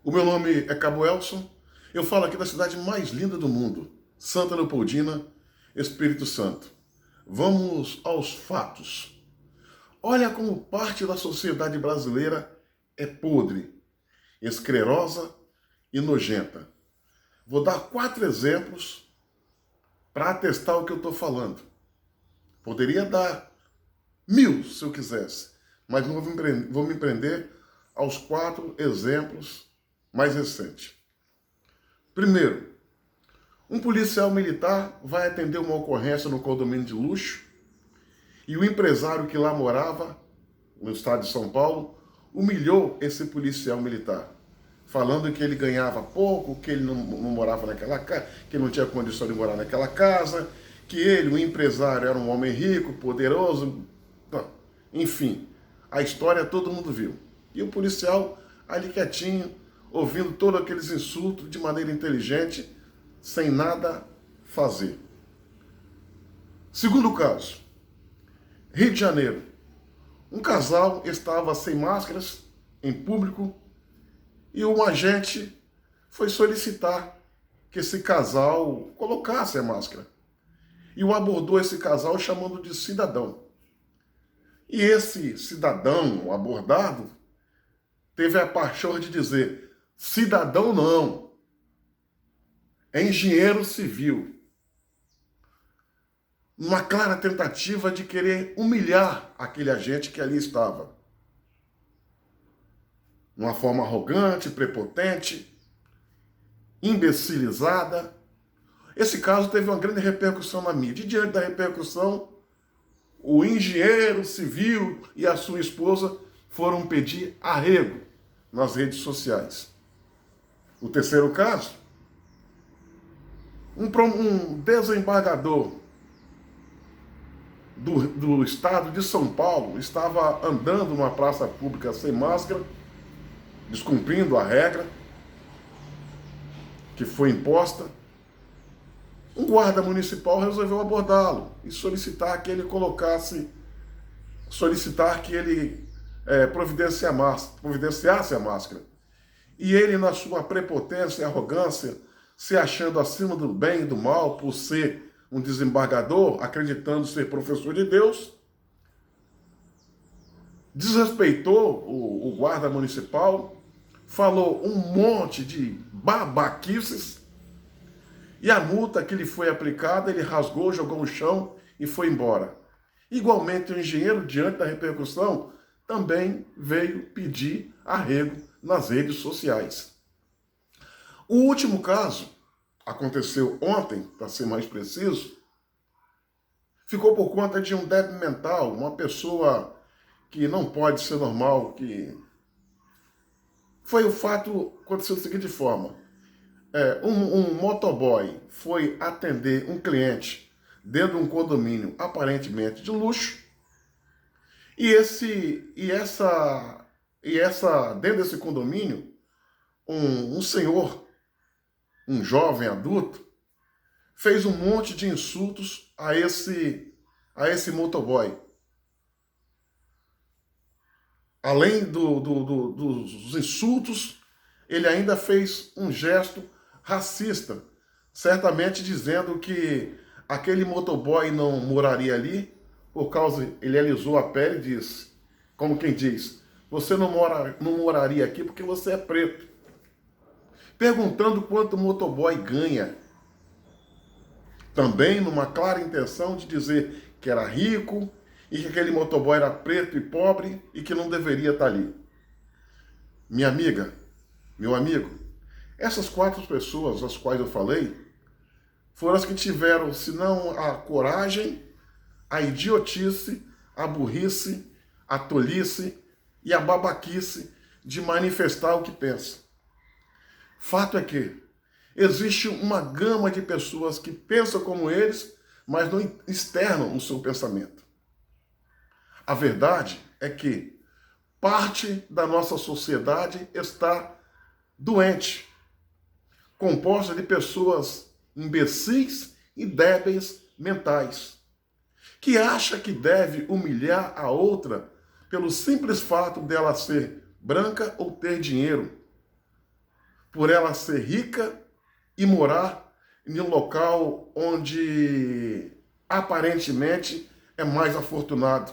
O meu nome é Cabo Elson, eu falo aqui da cidade mais linda do mundo, Santa Leopoldina, Espírito Santo. Vamos aos fatos. Olha como parte da sociedade brasileira é podre, esclerosa e nojenta. Vou dar 4 exemplos para atestar o que eu estou falando. Poderia dar 1000 se eu quisesse, mas não vou me prender aos 4 exemplos mais recentes. Primeiro, um policial militar vai atender uma ocorrência no condomínio de luxo e o empresário que lá morava, no estado de São Paulo, humilhou esse policial militar, falando que ele ganhava pouco, que ele não morava naquela casa, que não tinha condição de morar naquela casa, que ele, o empresário, era um homem rico, poderoso, enfim, a história todo mundo viu. E o policial ali quietinho, ouvindo todos aqueles insultos de maneira inteligente, sem nada fazer. Segundo caso, Rio de Janeiro. Um casal estava sem máscaras em público e um agente foi solicitar que esse casal colocasse a máscara. E o abordou esse casal chamando de cidadão. E esse cidadão abordado teve a paixão de dizer: cidadão não, é engenheiro civil. Uma clara tentativa de querer humilhar aquele agente que ali estava. Uma forma arrogante, prepotente, imbecilizada. Esse caso teve uma grande repercussão na mídia. E diante da repercussão, o engenheiro civil e a sua esposa foram pedir arrego nas redes sociais. O terceiro caso, um desembargador do estado de São Paulo estava andando numa praça pública sem máscara, descumprindo a regra que foi imposta. Um guarda municipal resolveu abordá-lo e solicitar que ele providenciasse a máscara. E ele, na sua prepotência e arrogância, se achando acima do bem e do mal por ser um desembargador, acreditando ser professor de Deus, desrespeitou o guarda municipal, falou um monte de babaquices, e a multa que lhe foi aplicada, ele rasgou, jogou no chão e foi embora. Igualmente, o engenheiro, diante da repercussão, também veio pedir arrego nas redes sociais. O último caso aconteceu ontem, para ser mais preciso, ficou por conta de um débil mental, uma pessoa que não pode ser normal, que... Foi o fato, aconteceu da seguinte forma, um motoboy foi atender um cliente dentro de um condomínio aparentemente de luxo, dentro desse condomínio, um senhor, um jovem adulto, fez um monte de insultos a esse motoboy. Além dos insultos, ele ainda fez um gesto racista, certamente dizendo que aquele motoboy não moraria ali, por causa, ele alisou a pele e disse, como quem diz, você não moraria aqui porque você é preto. Perguntando quanto o motoboy ganha. Também numa clara intenção de dizer que era rico e que aquele motoboy era preto e pobre e que não deveria estar ali. Minha amiga, meu amigo, essas 4 pessoas às quais eu falei foram as que tiveram, se não a coragem, a idiotice, a burrice, a tolice e a babaquice de manifestar o que pensa. Fato é que existe uma gama de pessoas que pensam como eles, mas não externam o seu pensamento. A verdade é que parte da nossa sociedade está doente, composta de pessoas imbecis e débeis mentais, que acha que deve humilhar a outra pelo simples fato dela ser branca ou ter dinheiro. por ela ser rica e morar em um local onde aparentemente é mais afortunado,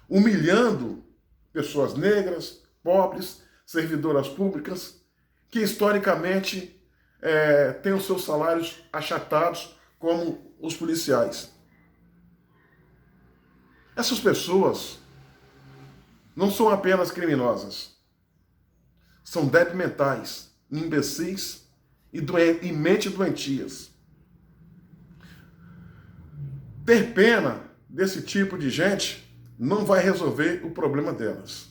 humilhando pessoas negras, pobres, servidoras públicas, que historicamente têm os seus salários achatados, como os policiais. Essas pessoas não são apenas criminosas, são débeis mentais, imbecis e mentes doentias. Ter pena desse tipo de gente não vai resolver o problema delas.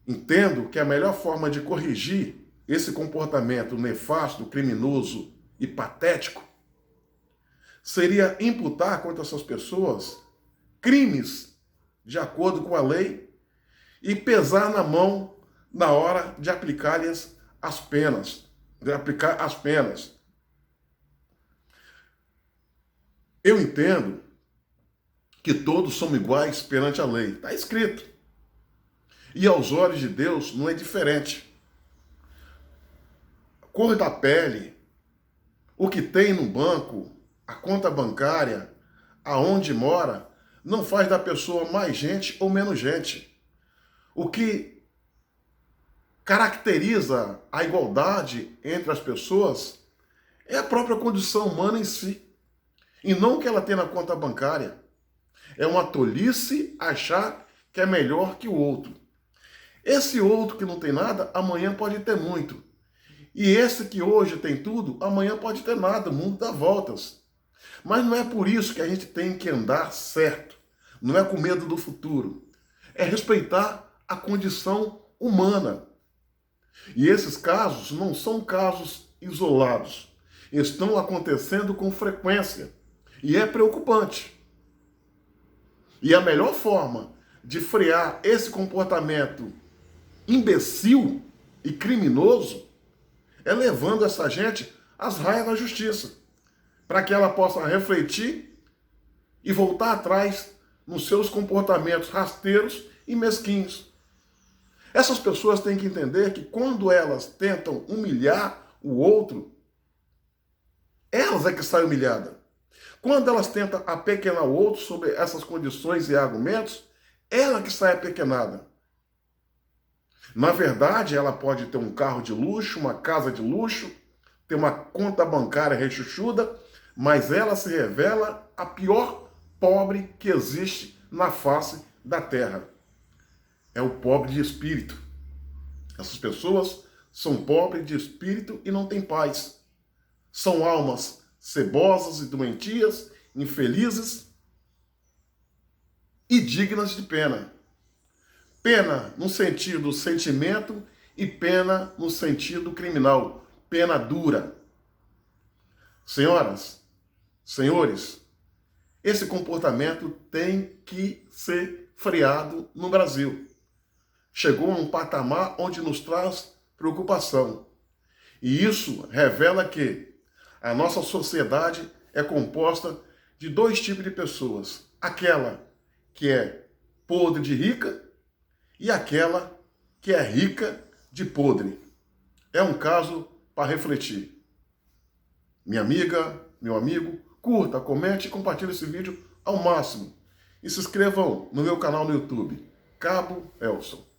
Entendo que a melhor forma de corrigir esse comportamento nefasto, criminoso e patético seria imputar contra essas pessoas crimes de acordo com a lei e pesar na mão na hora de aplicar-lhes as penas, Eu entendo que todos somos iguais perante a lei. Está escrito. E aos olhos de Deus não é diferente. Cor da pele, o que tem no banco, a conta bancária, aonde mora, não faz da pessoa mais gente ou menos gente. O que caracteriza a igualdade entre as pessoas é a própria condição humana em si. E não o que ela tem na conta bancária. É uma tolice achar que é melhor que o outro. Esse outro que não tem nada, amanhã pode ter muito. E esse que hoje tem tudo, amanhã pode ter nada, o mundo dá voltas. Mas não é por isso que a gente tem que andar certo. Não é com medo do futuro. É respeitar a condição humana. E esses casos não são casos isolados. Estão acontecendo com frequência. E é preocupante. E a melhor forma de frear esse comportamento imbecil e criminoso é levando essa gente às raias da justiça, para que ela possa refletir e voltar atrás nos seus comportamentos rasteiros e mesquinhos. Essas pessoas têm que entender que quando elas tentam humilhar o outro, elas é que saem humilhadas. Quando elas tentam apequenar o outro sobre essas condições e argumentos, ela que sai apequenada. Na verdade, ela pode ter um carro de luxo, uma casa de luxo, ter uma conta bancária rechuchuda, mas ela se revela a pior pobre que existe na face da terra. É o pobre de espírito. Essas pessoas são pobres de espírito e não têm paz. São almas cebosas e doentias, infelizes e dignas de pena. Pena no sentido sentimento e pena no sentido criminal. Pena dura. Senhoras, senhores, esse comportamento tem que ser freado no Brasil. Chegou a um patamar onde nos traz preocupação. E isso revela que a nossa sociedade é composta de dois tipos de pessoas. Aquela que é podre de rica e aquela que é rica de podre. É um caso para refletir. Minha amiga, meu amigo, curta, comente e compartilhe esse vídeo ao máximo. E se inscrevam no meu canal no YouTube, Cabo Elson.